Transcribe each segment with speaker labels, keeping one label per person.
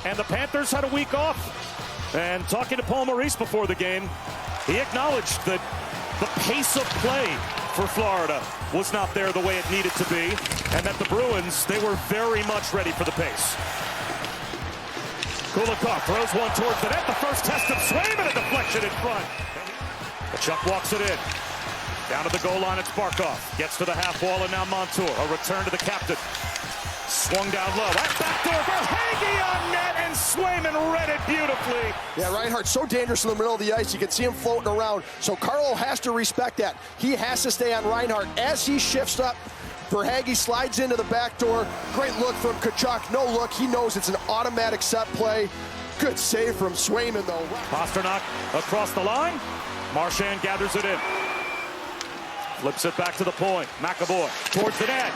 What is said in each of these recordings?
Speaker 1: And the Panthers had a week off. And talking to Paul Maurice before the game, he acknowledged that the pace of play for Florida was not there the way it needed to be, and that the Bruins, they were very much ready for the pace. Kulikov throws one towards the net. The first test of Swayman, a deflection in front. The Chuck walks it in. Down to the goal line, it's Barkov. Gets to the half wall, and now Montour. A return to the captain. Swung down low. That backdoor Verhaeghe on net, and Swayman read it beautifully.
Speaker 2: Yeah, Reinhart so dangerous in the middle of the ice. You can see him floating around. So Carlo has to respect that. He has to stay on Reinhart. As he shifts up, Verhaeghe slides into the back door. Great look from Tkachuk. No look. He knows it's an automatic set play. Good save from Swayman, though.
Speaker 1: Pastrnak across the line. Marchand gathers it in. Flips it back to the point. McAvoy towards the net.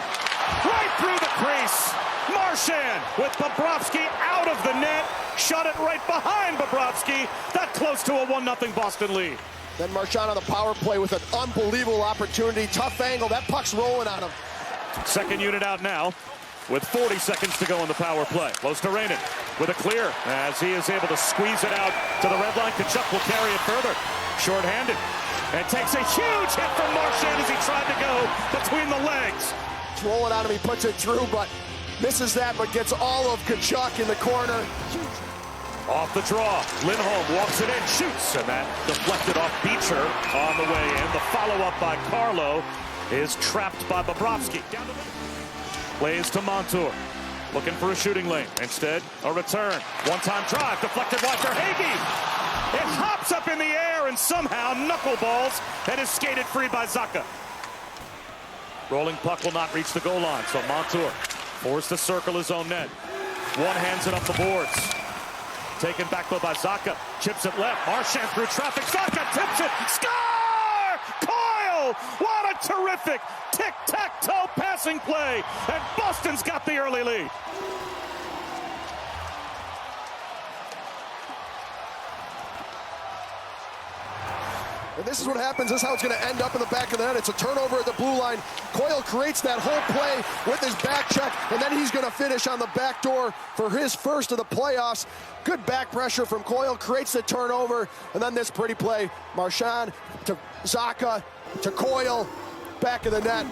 Speaker 1: Right through the crease. Marchand with Bobrovsky out of the net. Shot it right behind Bobrovsky. That close to a 1-0 Boston lead.
Speaker 2: Then Marchand on the power play with an unbelievable opportunity. Tough angle. That puck's rolling on him.
Speaker 1: Second unit out now with 40 seconds to go in the power play. Luostarinen with a clear as he is able to squeeze it out to the red line. Tkachuk will carry it further. Short-handed. And takes a huge hit from Marchand as he tried to go between the legs.
Speaker 2: It's rolling on him. He puts it through, but misses that, but gets all of Tkachuk in the corner.
Speaker 1: Off the draw. Lindholm walks it in, shoots, and that deflected off Beecher on the way in. The follow-up by Carlo is trapped by Bobrovsky. Plays to Montour. Looking for a shooting lane. Instead, a return. One-time drive, deflected wide for Verhaeghe. It hops up in the air and somehow knuckleballs and is skated free by Zacha. Rolling puck will not reach the goal line, so Montour forced to circle his own net. One hands it up the boards. Taken back though by Zacha. Chips it left. Marchand through traffic. Zacha tips it. Score! Coyle! What a terrific tic-tac-toe passing play. And Boston's got the early lead.
Speaker 2: And this is what happens. This is how it's going to end up in the back of the net. It's a turnover at the blue line. Coyle creates that whole play with his back check, and then he's going to finish on the back door for his first of the playoffs. Good back pressure from Coyle, creates the turnover, and then this pretty play. Marchand to Zacha to Coyle, back of the net.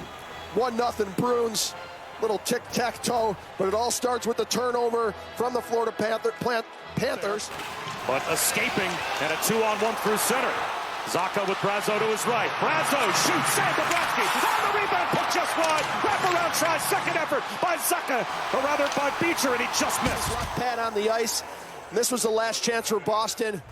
Speaker 2: 1-0 Bruins. Little tic-tac-toe, but it all starts with the turnover from the Florida Panthers.
Speaker 1: But escaping, and a 2-on-1 through center. Zacha with Brazo to his right. Brazo shoots, save Bobrovsky. On the rebound, puck just wide. Wraparound try, second effort by Zacha, or rather by Beecher, and he just missed.
Speaker 2: Pad on the ice. And this was the last chance for Boston.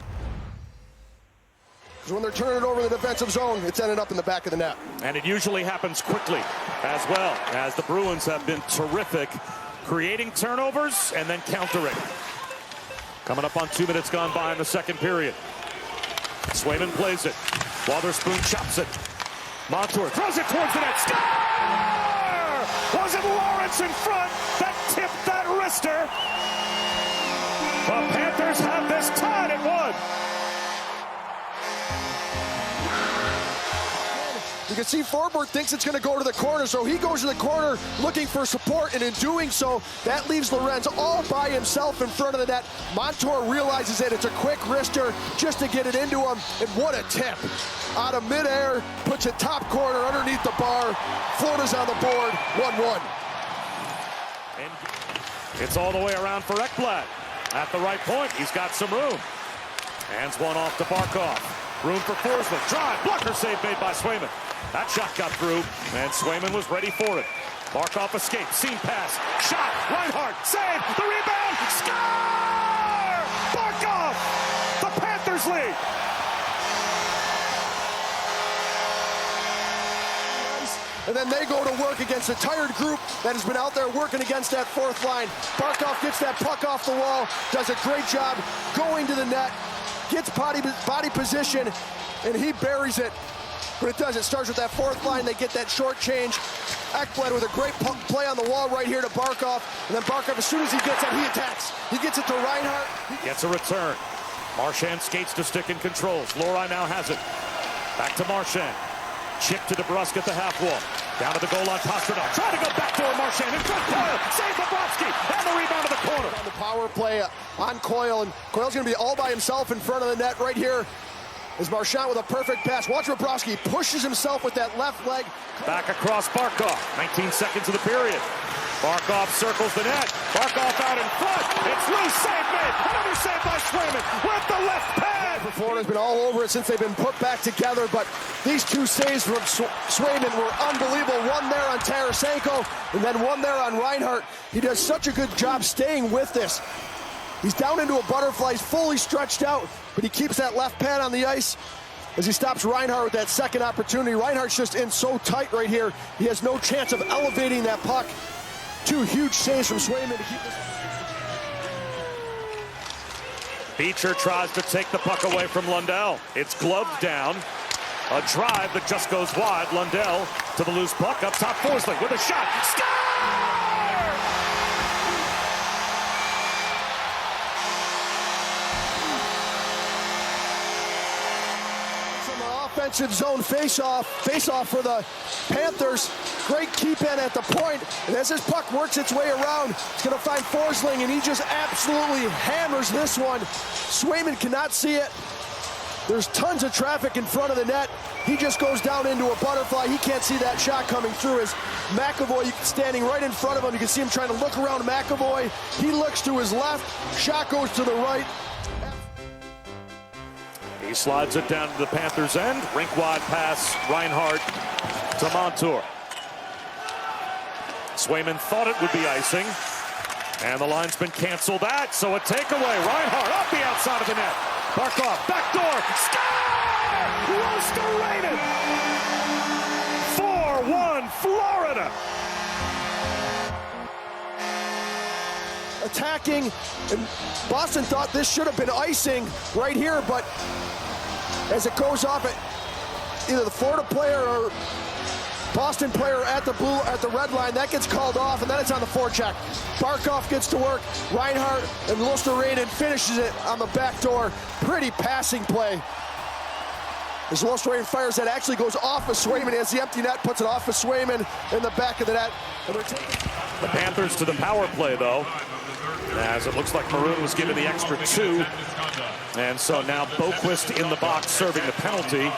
Speaker 2: Because when they're turning it over the defensive zone, it's ended up in the back of the net.
Speaker 1: And it usually happens quickly, as well as the Bruins have been terrific, creating turnovers and then countering. Coming up on 2 minutes gone by in the second period. Swayman plays it. Wotherspoon chops it. Montour throws it towards the net. Score! Was it Lorentz in front that tipped that wrister? The Panthers have this tied at 1.
Speaker 2: You can see Forbort thinks it's going to go to the corner, so he goes to the corner looking for support, and in doing so, that leaves Lorentz all by himself in front of the net. Montour realizes that it's a quick wrister just to get it into him, and what a tip. Out of midair, puts it top corner underneath the bar. Florida's on the board, 1-1.
Speaker 1: And it's all the way around for Ekblad. At the right point, he's got some room. Hands one off to Barkov. Room for Forsling. Drive, blocker save made by Swayman. That shot got through, and Swayman was ready for it. Barkov escaped, seam pass, shot, Reinhart, save, the rebound, score! Barkov, the Panthers lead.
Speaker 2: And then they go to work against a tired group that has been out there working against that fourth line. Barkov gets that puck off the wall, does a great job going to the net, gets body position, and he buries it. But it does. It starts with that fourth line. They get that short change. Ekblad with a great play on the wall right here to Barkov. And then Barkov, as soon as he gets it, he attacks. He gets it to Reinhart.
Speaker 1: Gets a return. Marchand skates to stick and controls. Lorei now has it. Back to Marchand. Chip to DeBrusk at the half wall. Down to the goal line, Pastrnak. Trying to go back to Marchand. In front, Coyle. Save Bobrovsky. And the rebound to the corner.
Speaker 2: power play on Coyle, and Coyle's going to be all by himself in front of the net right here. Is Marchand with a perfect pass. Watch Bobrovsky pushes himself with that left leg.
Speaker 1: Back across Barkov. 19 seconds of the period. Barkov circles the net. Barkov out in front. It's loose. Save made. Another save by Swayman with the left pad.
Speaker 2: Florida's been all over it since they've been put back together, but these two saves from Swayman were unbelievable. One there on Tarasenko, and then one there on Reinhart. He does such a good job staying with this. He's down into a butterfly. He's fully stretched out, but he keeps that left pad on the ice as he stops Reinhart with that second opportunity. Reinhart's just in so tight right here. He has no chance of elevating that puck. Two huge saves from Swayman to keep this.
Speaker 1: Beecher tries to take the puck away from Lundell. It's gloved down. A drive that just goes wide. Lundell to the loose puck. Up top, Forsling with a shot. Score!
Speaker 2: Offensive zone face-off for the Panthers. Great keep-in at the point. And as this puck works its way around, it's going to find Forsling, and he just absolutely hammers this one. Swayman cannot see it. There's tons of traffic in front of the net. He just goes down into a butterfly. He can't see that shot coming through. As McAvoy standing right in front of him, you can see him trying to look around McAvoy. He looks to his left. Shot goes to the right.
Speaker 1: He slides it down to the Panthers' end. Rink-wide pass, Reinhart to Montour. Swayman thought it would be icing, and the linesman canceled that, so a takeaway. Reinhart off the outside of the net. Barkov, backdoor, score! Luostarinen! 4-1 Florida!
Speaker 2: Attacking, and Boston thought this should have been icing right here, but as it goes off at either the Florida player or Boston player at the red line, that gets called off, and then it's on the forecheck. Barkov gets to work. Reinhart and Luostarinen finishes it on the back door. Pretty passing play. As Luostarinen fires, that actually goes off of Swayman. As the empty net puts it off of Swayman in the back of the net. And they're taking
Speaker 1: the Panthers to the power play, though, as it looks like Maroon was given the extra 2. And so now Boquist in the box serving the penalty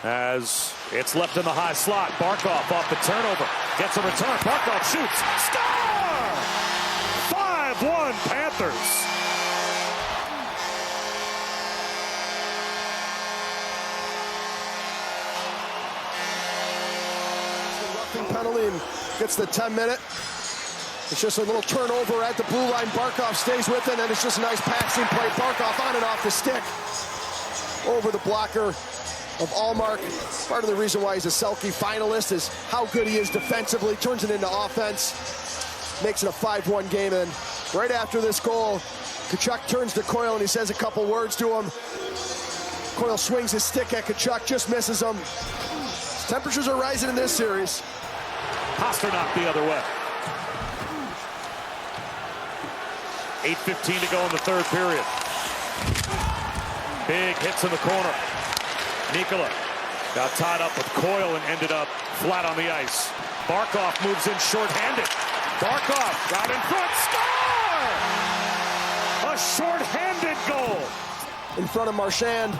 Speaker 1: as it's left in the high slot. Barkov off the turnover. Gets a return. Barkov shoots. Score! 5-1 Panthers.
Speaker 2: Roughing penalty and gets the 10-minute. It's just a little turnover at the blue line. Barkov stays with it, and it's just a nice passing play. Barkov on and off the stick. Over the blocker of Ullmark. Part of the reason why he's a Selke finalist is how good he is defensively. Turns it into offense. Makes it a 5-1 game. And right after this goal, Tkachuk turns to Coyle, and he says a couple words to him. Coyle swings his stick at Tkachuk, just misses him. Temperatures are rising in this series.
Speaker 1: Pasternak the other way. 8:15 to go in the third period. Big hits in the corner. Nikola got tied up with Coyle and ended up flat on the ice. Barkov moves in shorthanded. Barkov got in front. Score! A shorthanded goal.
Speaker 2: In front of Marchand.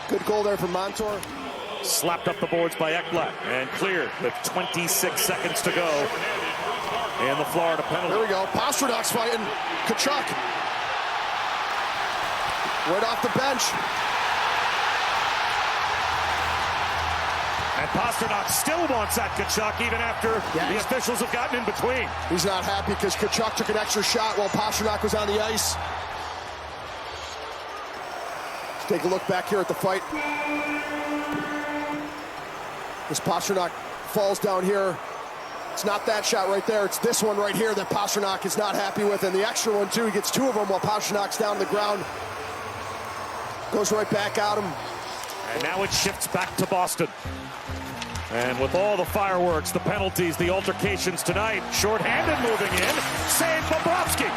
Speaker 2: Good goal there from Montour.
Speaker 1: Slapped up the boards by Ekblad and cleared with 26 seconds to go. And the Florida penalty.
Speaker 2: There we go. Pasternak's fighting. Tkachuk. Right off the bench.
Speaker 1: And Pasternak still wants that Tkachuk even after the officials have gotten in between.
Speaker 2: He's not happy because Tkachuk took an extra shot while Pasternak was on the ice. Let's take a look back here at the fight. As Pasternak falls down here. It's not that shot right there. It's this one right here that Pasternak is not happy with. And the extra one, too. He gets 2 of them while Pasternak's down on the ground. Goes right back at him.
Speaker 1: And now it shifts back to Boston. And with all the fireworks, the penalties, the altercations tonight, shorthanded moving in. Save Bobrovsky.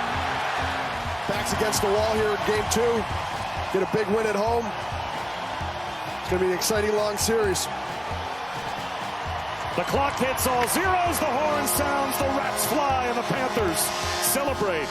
Speaker 2: Backs against the wall here in game 2. Get a big win at home. It's going to be an exciting long series.
Speaker 1: The clock hits all zeros. The horn sounds. The Rats fly, and the Panthers celebrate.